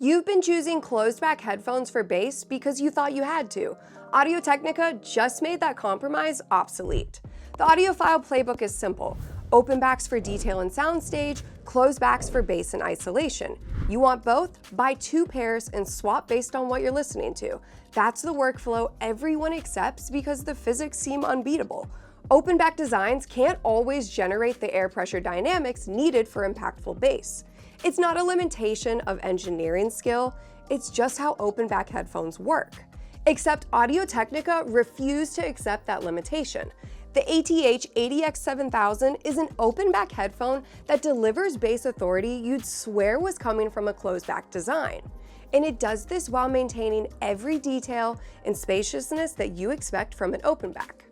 You've been choosing closed-back headphones for bass because you thought you had to. Audio-Technica just made that compromise obsolete. The audiophile playbook is simple. Open backs for detail and soundstage, closed backs for bass and isolation. You want both? Buy 2 pairs and swap based on what you're listening to. That's the workflow everyone accepts because the physics seem unbeatable. Open back designs can't always generate the air pressure dynamics needed for impactful bass. It's not a limitation of engineering skill, it's just how open back headphones work. Except Audio-Technica refused to accept that limitation. The ATH-ADX7000 is an open back headphone that delivers bass authority you'd swear was coming from a closed back design. And it does this while maintaining every detail and spaciousness that you expect from an open back.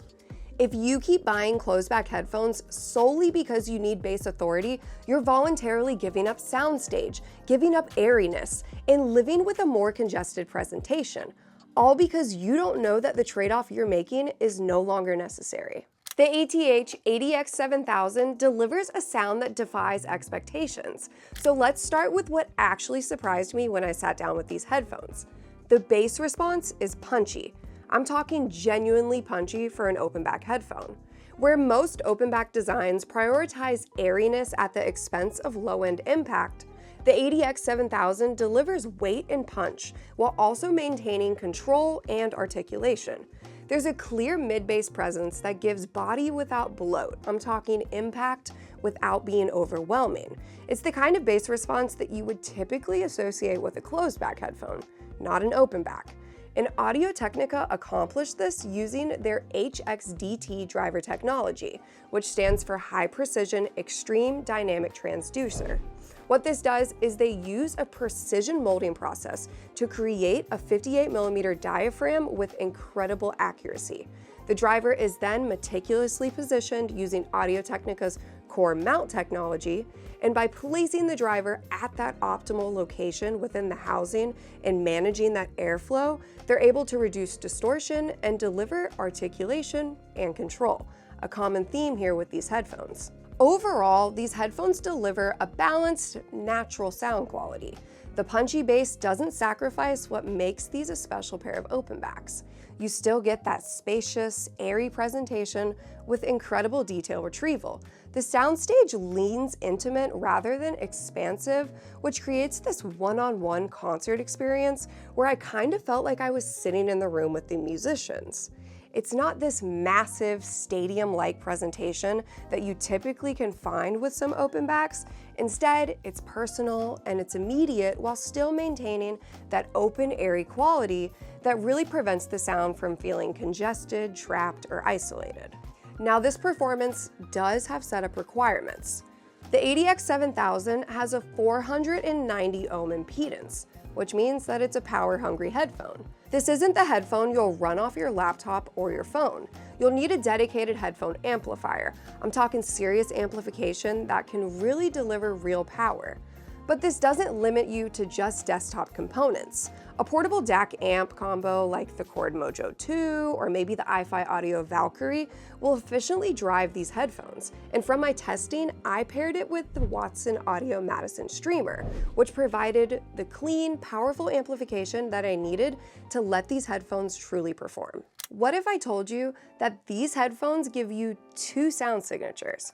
If you keep buying closed back headphones solely because you need bass authority, you're voluntarily giving up soundstage, giving up airiness, and living with a more congested presentation, all because you don't know that the trade-off you're making is no longer necessary. The ATH-ADX7000 delivers a sound that defies expectations. So let's start with what actually surprised me when I sat down with these headphones. The bass response is punchy. I'm talking genuinely punchy for an open back headphone. Where most open back designs prioritize airiness at the expense of low-end impact, the ADX7000 delivers weight and punch while also maintaining control and articulation. There's a clear mid-bass presence that gives body without bloat. I'm talking impact without being overwhelming. It's the kind of bass response that you would typically associate with a closed back headphone, not an open back. And Audio-Technica accomplished this using their HXDT driver technology, which stands for High Precision Extreme Dynamic Transducer. What this does is they use a precision molding process to create a 58mm diaphragm with incredible accuracy. The driver is then meticulously positioned using Audio-Technica's core mount technology, and by placing the driver at that optimal location within the housing and managing that airflow, they're able to reduce distortion and deliver articulation and control, a common theme here with these headphones. Overall, these headphones deliver a balanced, natural sound quality. The punchy bass doesn't sacrifice what makes these a special pair of open backs. You still get that spacious, airy presentation with incredible detail retrieval. The soundstage leans intimate rather than expansive, which creates this one-on-one concert experience where I kind of felt like I was sitting in the room with the musicians. It's not this massive stadium-like presentation that you typically can find with some open backs. Instead, it's personal and it's immediate while still maintaining that open, airy quality that really prevents the sound from feeling congested, trapped, or isolated. Now, this performance does have setup requirements. The ADX7000 has a 490 ohm impedance, which means that it's a power-hungry headphone. This isn't the headphone you'll run off your laptop or your phone. You'll need a dedicated headphone amplifier. I'm talking serious amplification that can really deliver real power. But this doesn't limit you to just desktop components. A portable DAC amp combo like the Cord Mojo 2 or maybe the iFi Audio Valkyrie will efficiently drive these headphones. And from my testing, I paired it with the Watson Audio Madison Streamer, which provided the clean, powerful amplification that I needed to let these headphones truly perform. What if I told you that these headphones give you 2 sound signatures?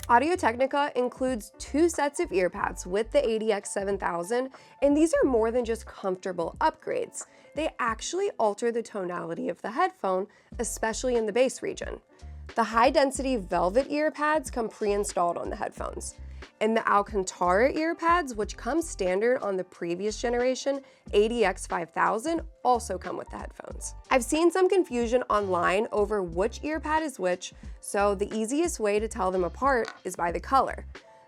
Audio-Technica includes 2 sets of earpads with the ADX7000, and these are more than just comfortable upgrades. They actually alter the tonality of the headphone, especially in the bass region. The high-density velvet earpads come pre-installed on the headphones, and the Alcantara earpads, which come standard on the previous generation ADX5000, also come with the headphones. I've seen some confusion online over which earpad is which, so the easiest way to tell them apart is by the color.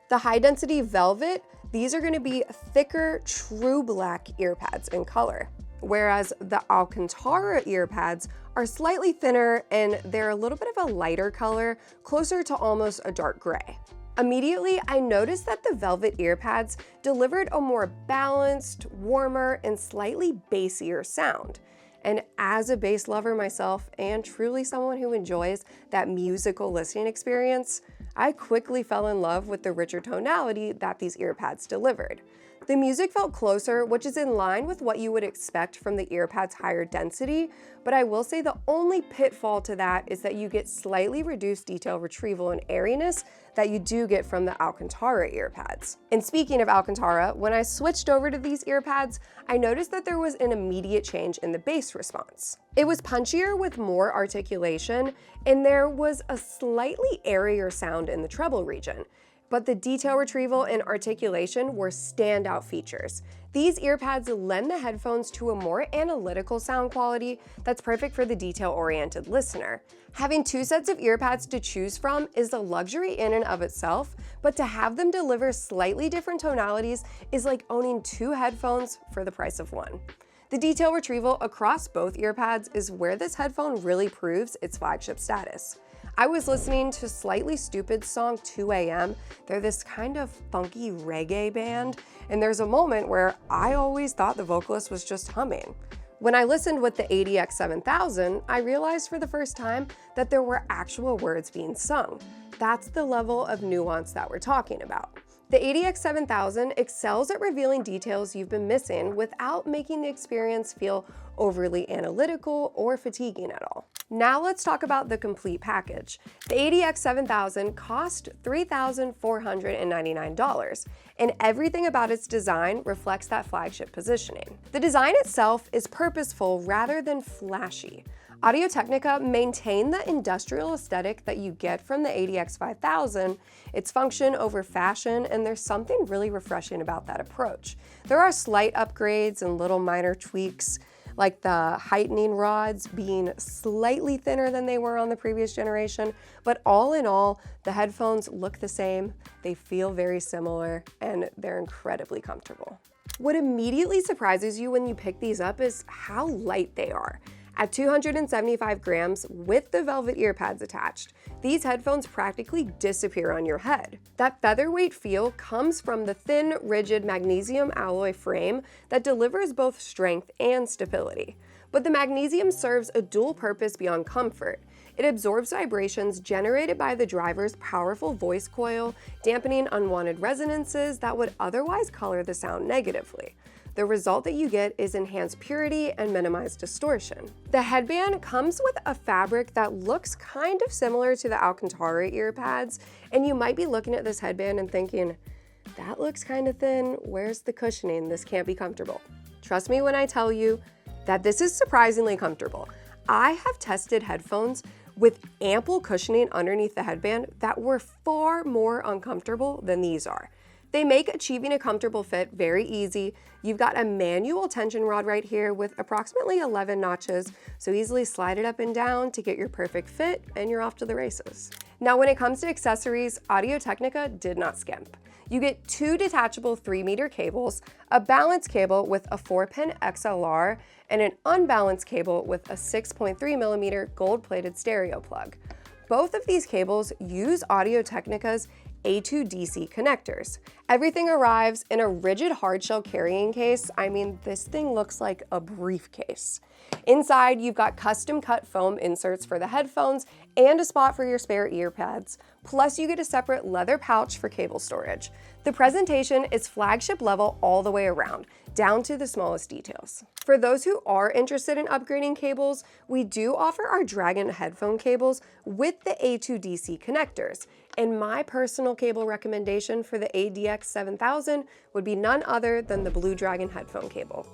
The high-density velvet, these are going to be thicker, true black earpads in color, whereas the Alcantara earpads are slightly thinner and they're a little bit of a lighter color, closer to almost a dark gray. Immediately, I noticed that the velvet earpads delivered a more balanced, warmer, and slightly bassier sound. And as a bass lover myself, and truly someone who enjoys that musical listening experience, I quickly fell in love with the richer tonality that these earpads delivered. The music felt closer, which is in line with what you would expect from the earpads' higher density, but I will say the only pitfall to that is that you get slightly reduced detail retrieval and airiness that you do get from the Alcantara earpads. And speaking of Alcantara, when I switched over to these earpads, I noticed that there was an immediate change in the bass response. It was punchier with more articulation, and there was a slightly airier sound in the treble region. But the detail retrieval and articulation were standout features. These earpads lend the headphones to a more analytical sound quality that's perfect for the detail-oriented listener. Having two sets of earpads to choose from is a luxury in and of itself, but to have them deliver slightly different tonalities is like owning two headphones for the price of one. The detail retrieval across both earpads is where this headphone really proves its flagship status. I was listening to Slightly Stupid's song 2 AM. They're this kind of funky reggae band, and there's a moment where I always thought the vocalist was just humming. When I listened with the ATH-7000, I realized for the first time that there were actual words being sung. That's the level of nuance that we're talking about. The ATH-7000 excels at revealing details you've been missing without making the experience feel overly analytical or fatiguing at all. Now let's talk about the complete package. The ATH-7000 cost $3,499, and everything about its design reflects that flagship positioning. The design itself is purposeful rather than flashy. Audio-Technica maintained the industrial aesthetic that you get from the ATX5000, its function over fashion, and there's something really refreshing about that approach. There are slight upgrades and little minor tweaks, like the heightening rods being slightly thinner than they were on the previous generation, but all in all, the headphones look the same, they feel very similar, and they're incredibly comfortable. What immediately surprises you when you pick these up is how light they are. At 275 grams with the velvet earpads attached, these headphones practically disappear on your head. That featherweight feel comes from the thin, rigid magnesium alloy frame that delivers both strength and stability. But the magnesium serves a dual purpose beyond comfort. It absorbs vibrations generated by the driver's powerful voice coil, dampening unwanted resonances that would otherwise color the sound negatively. The result that you get is enhanced purity and minimized distortion. The headband comes with a fabric that looks kind of similar to the Alcantara earpads, and you might be looking at this headband and thinking, that looks kind of thin, where's the cushioning? This can't be comfortable. Trust me when I tell you that this is surprisingly comfortable. I have tested headphones with ample cushioning underneath the headband that were far more uncomfortable than these are. They make achieving a comfortable fit very easy. You've got a manual tension rod right here with approximately 11 notches, so easily slide it up and down to get your perfect fit, and you're off to the races. Now, when it comes to accessories, Audio-Technica did not skimp. You get two detachable 3-meter cables, a balanced cable with a 4-pin XLR, and an unbalanced cable with a 6.3mm gold-plated stereo plug. Both of these cables use Audio-Technica's A2DC connectors. Everything arrives in a rigid hardshell carrying case. I mean, this thing looks like a briefcase. Inside, you've got custom cut foam inserts for the headphones and a spot for your spare earpads. Plus, you get a separate leather pouch for cable storage. The presentation is flagship level all the way around, down to the smallest details. For those who are interested in upgrading cables, we do offer our Dragon headphone cables with the A2DC connectors. And my personal cable recommendation for the ADX7000 would be none other than the Blue Dragon headphone cable.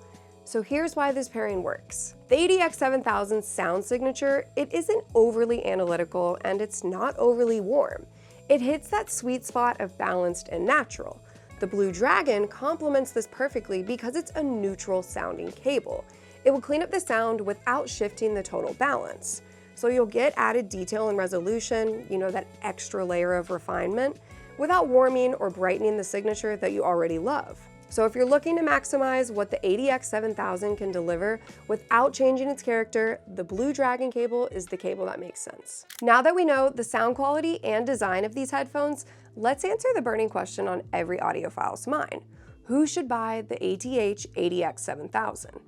So here's why this pairing works. The ADX7000's sound signature, it isn't overly analytical and it's not overly warm. It hits that sweet spot of balanced and natural. The Blue Dragon complements this perfectly because it's a neutral sounding cable. It will clean up the sound without shifting the total balance. So you'll get added detail and resolution, that extra layer of refinement, without warming or brightening the signature that you already love. So if you're looking to maximize what the ADX7000 can deliver without changing its character, the Blue Dragon cable is the cable that makes sense. Now that we know the sound quality and design of these headphones, let's answer the burning question on every audiophile's mind. Who should buy the ATH-ADX7000?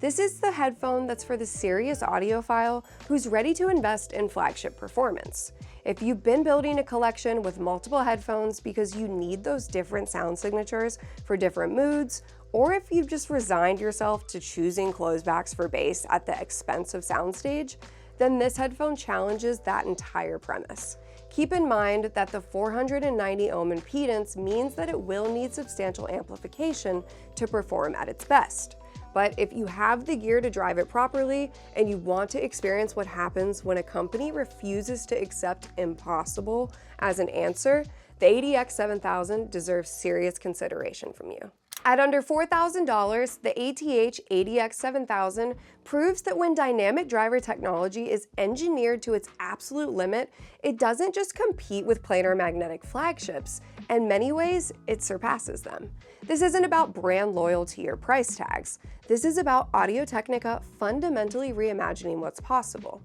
This is the headphone that's for the serious audiophile who's ready to invest in flagship performance. If you've been building a collection with multiple headphones because you need those different sound signatures for different moods, or if you've just resigned yourself to choosing closebacks for bass at the expense of soundstage, then this headphone challenges that entire premise. Keep in mind that the 490 ohm impedance means that it will need substantial amplification to perform at its best. But if you have the gear to drive it properly and you want to experience what happens when a company refuses to accept impossible as an answer, the ATH-7000 deserves serious consideration from you. At under $4,000, the ATH-ADX7000 proves that when dynamic driver technology is engineered to its absolute limit, it doesn't just compete with planar magnetic flagships. In many ways, it surpasses them. This isn't about brand loyalty or price tags. This is about Audio-Technica fundamentally reimagining what's possible.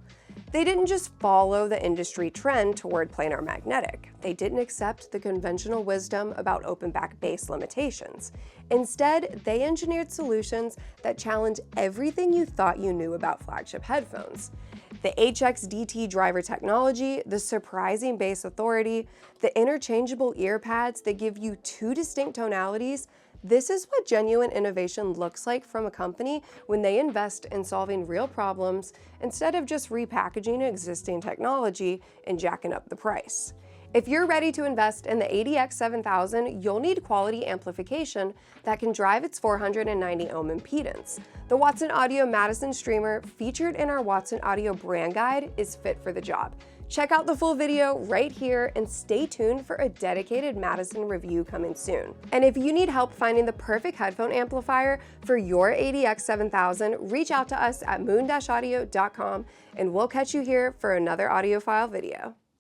They didn't just follow the industry trend toward planar magnetic. They didn't accept the conventional wisdom about open back bass limitations. Instead, they engineered solutions that challenge everything you thought you knew about flagship headphones. The HXDT driver technology, the surprising bass authority, the interchangeable earpads that give you two distinct tonalities. This is what genuine innovation looks like from a company when they invest in solving real problems instead of just repackaging existing technology and jacking up the price. If you're ready to invest in the ATX7000, you'll need quality amplification that can drive its 490 ohm impedance. The Watson Audio Madison streamer featured in our Watson Audio brand guide is fit for the job. Check out the full video right here and stay tuned for a dedicated Madison review coming soon. And if you need help finding the perfect headphone amplifier for your ATX7000, reach out to us at moon-audio.com and we'll catch you here for another audiophile video.